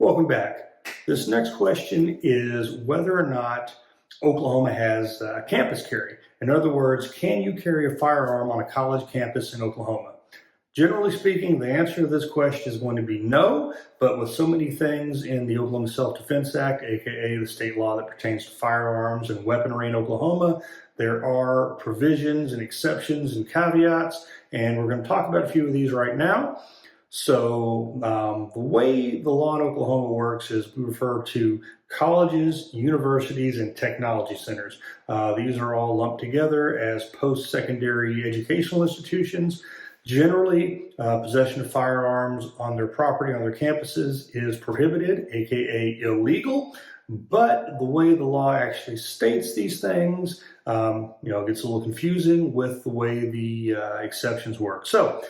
Welcome back. This next question is whether or not Oklahoma has campus carry. In other words, can you carry a firearm on a college campus in Oklahoma? Generally speaking, the answer to this question is going to be no, but with so many things in the Oklahoma Self-Defense Act, aka the state law that pertains to firearms and weaponry in Oklahoma, there are provisions and exceptions and caveats, and we're going to talk about a few of these right now. So the way the law in Oklahoma works is we refer to colleges, universities, and technology centers. These are all lumped together as post-secondary educational institutions. Generally, possession of firearms on their property, on their campuses, is prohibited, aka illegal. But the way the law actually states these things, it gets a little confusing with the way the exceptions work. So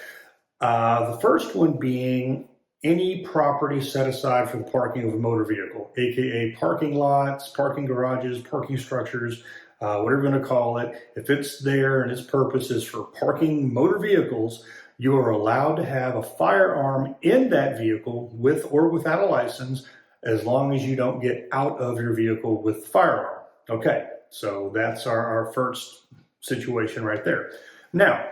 the first one being any property set aside for the parking of a motor vehicle, aka parking lots, parking garages, parking structures, whatever you're going to call it. If it's there and its purpose is for parking motor vehicles, you are allowed to have a firearm in that vehicle with or without a license, as long as you don't get out of your vehicle with the firearm. Okay, so that's our first situation right there. Now,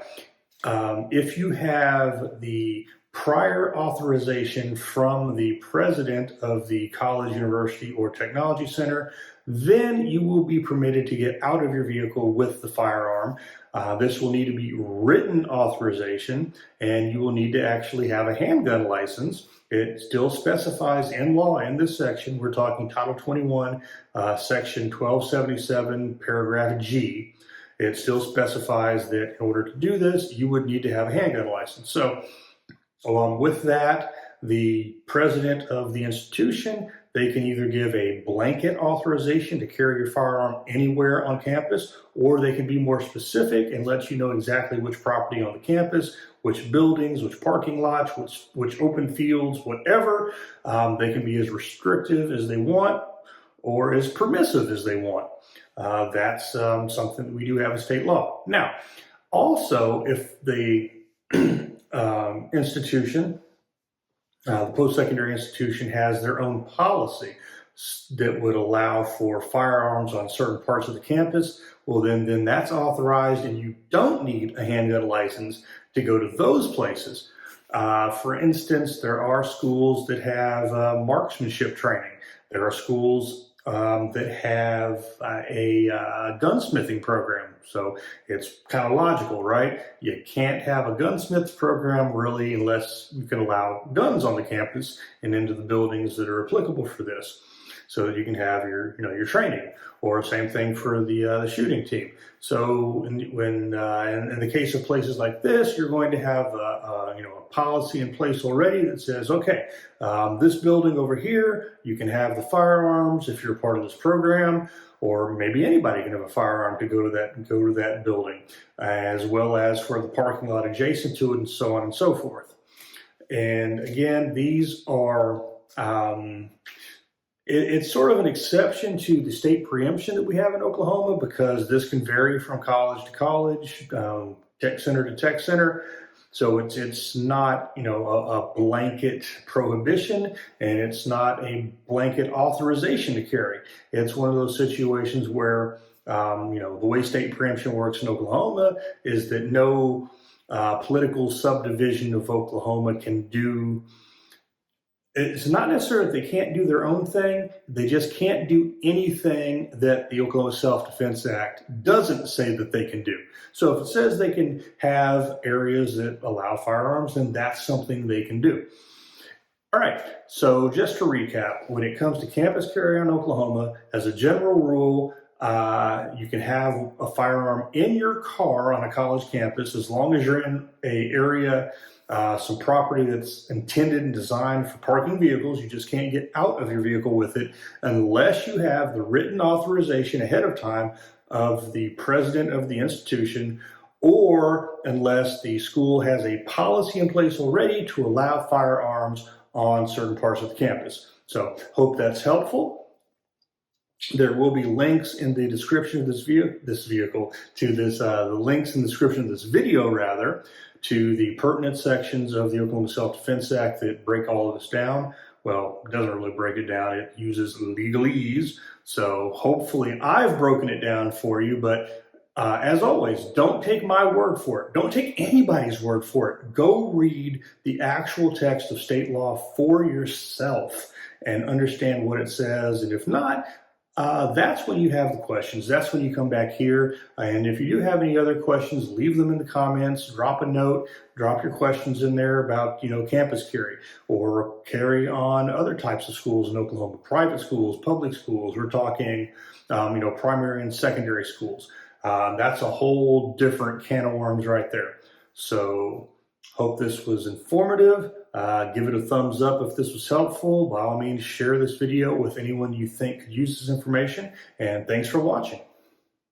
if you have the prior authorization from the president of the college, university, or technology center, then you will be permitted to get out of your vehicle with the firearm. This will need to be written authorization, and you will need to actually have a handgun license. It still specifies in law in this section, we're talking Title 21, Section 1277, paragraph G. It still specifies that in order to do this, you would need to have a handgun license. So along with that, the president of the institution, they can either give a blanket authorization to carry your firearm anywhere on campus, or they can be more specific and let you know exactly which property on the campus, which buildings, which parking lots, which open fields, whatever. They can be as restrictive as they want or as permissive as they want. That's something that we do have in state law. Now, also, if the institution, the post-secondary institution, has their own policy that would allow for firearms on certain parts of the campus, well, then that's authorized, and you don't need a handgun license to go to those places. For instance, there are schools that have marksmanship training. There are schools that have a gunsmithing program. So it's kind of logical, right? You can't have a gunsmith program really unless you can allow guns on the campus and into the buildings that are applicable for this, so that you can have your training. Or same thing for the shooting team. So in the case of places like this, you're going to have a policy in place already that says, okay, this building over here, you can have the firearms if you're a part of this program, or maybe anybody can have a firearm to go to that building, as well as for the parking lot adjacent to it, and so on and so forth. And again, these are it's sort of an exception to the state preemption that we have in Oklahoma, because this can vary from college to college, tech center to tech center. So it's not a blanket prohibition, and it's not a blanket authorization to carry. It's one of those situations where the way state preemption works in Oklahoma is that no political subdivision of Oklahoma can do. It's not necessarily that they can't do their own thing. They just can't do anything that the Oklahoma Self-Defense Act doesn't say that they can do. So if it says they can have areas that allow firearms, then that's something they can do. All right, so just to recap, when it comes to campus carry in Oklahoma, as a general rule, you can have a firearm in your car on a college campus as long as you're in an area, some property that's intended and designed for parking vehicles. You just can't get out of your vehicle with it unless you have the written authorization ahead of time of the president of the institution, or unless the school has a policy in place already to allow firearms on certain parts of the campus. So hope that's helpful. There will be links in the description of the links in the description of this video, rather, to the pertinent sections of the Oklahoma Self-Defense Act that break all of this down. Well, it doesn't really break it down. It uses legalese. So hopefully I've broken it down for you, but as always, don't take my word for it. Don't take anybody's word for it. Go read the actual text of state law for yourself and understand what it says. And if not, that's when you have the questions. That's when you come back here. And if you do have any other questions, leave them in the comments, drop a note, drop your questions in there about, campus carry or carry on other types of schools in Oklahoma, private schools, public schools. We're talking, primary and secondary schools. That's a whole different can of worms right there. So hope this was informative. Give it a thumbs up if this was helpful. By all means, share this video with anyone you think could use this information. And thanks for watching.